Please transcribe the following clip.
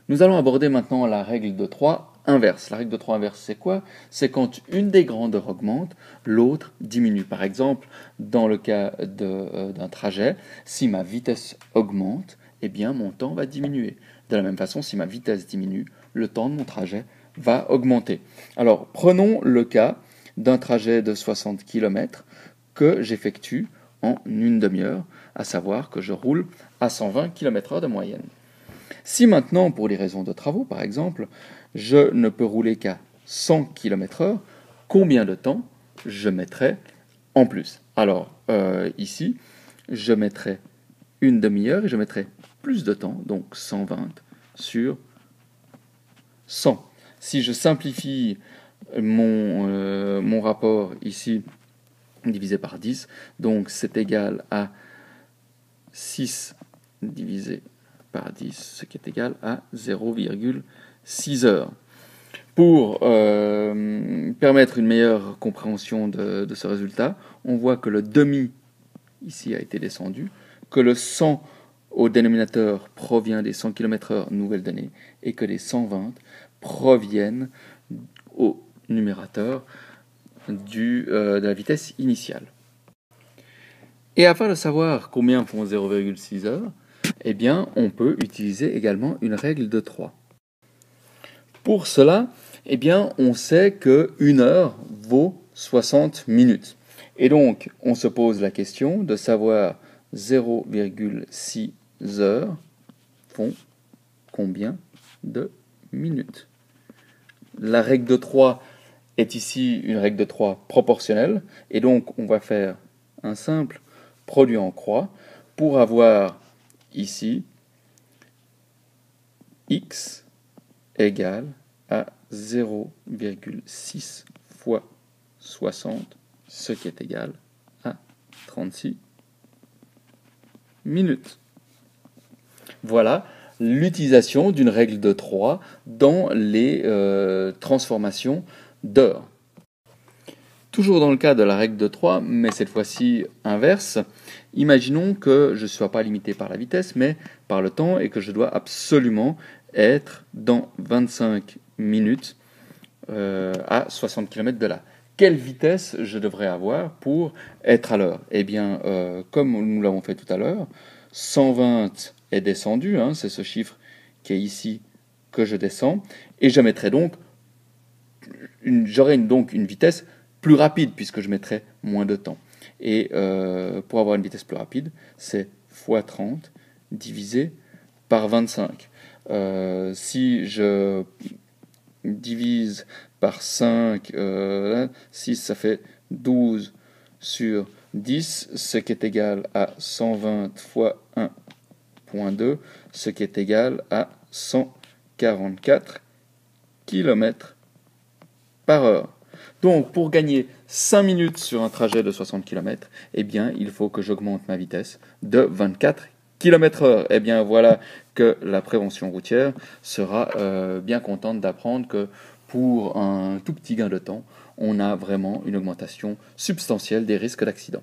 Nous allons aborder maintenant la règle de 3 inverse. La règle de 3 inverse, c'est quoi? C'est quand une des grandeurs augmente, l'autre diminue. Par exemple, dans le cas d'un trajet, si ma vitesse augmente, eh bien mon temps va diminuer. De la même façon, si ma vitesse diminue, le temps de mon trajet va augmenter. Alors, prenons le cas d'un trajet de 60 km que j'effectue en une demi-heure, à savoir que je roule à 120 km/h de moyenne. Si maintenant, pour des raisons de travaux par exemple, je ne peux rouler qu'à 100 km/h, combien de temps je mettrai en plus? Alors, ici, je mettrai une demi-heure et je mettrai plus de temps, donc 120 sur 100. Si je simplifie mon rapport ici, divisé par 10, donc c'est égal à 6 divisé par 10, ce qui est égal à 0,6 heures. Pour permettre une meilleure compréhension de ce résultat, on voit que le demi ici a été descendu, que le 100 au dénominateur provient des 100 km/h nouvelle donnée et que les 120 proviennent au numérateur de la vitesse initiale. Et afin de savoir combien font 0,6 heures, eh bien, on peut utiliser également une règle de 3. Pour cela, eh bien, on sait que 1 heure vaut 60 minutes. Et donc, on se pose la question de savoir 0,6 heures font combien de minutes. La règle de 3 est ici une règle de 3 proportionnelle, et donc on va faire un simple produit en croix pour avoir ici x égale à 0,6 fois 60, ce qui est égal à 36 minutes. Voilà l'utilisation d'une règle de 3 dans les transformations d'heures. Toujours dans le cas de la règle de 3, mais cette fois-ci inverse, imaginons que je ne sois pas limité par la vitesse, mais par le temps, et que je dois absolument être dans 25 minutes à 60 km de là. Quelle vitesse je devrais avoir pour être à l'heure? Eh bien, comme nous l'avons fait tout à l'heure, 120 est descendu, hein, c'est ce chiffre qui est ici que je descends, et je mettrai donc j'aurai donc une vitesse plus rapide puisque je mettrai moins de temps. Et pour avoir une vitesse plus rapide, c'est fois 30 divisé par 25. Si je divise par 5, 6, ça fait 12 sur 10, ce qui est égal à 120 fois 1,2, ce qui est égal à 144 km par heure. Donc, pour gagner 5 minutes sur un trajet de 60 km, eh bien, il faut que j'augmente ma vitesse de 24 km/h. Eh bien, voilà que la prévention routière sera bien contente d'apprendre que pour un tout petit gain de temps, on a vraiment une augmentation substantielle des risques d'accident.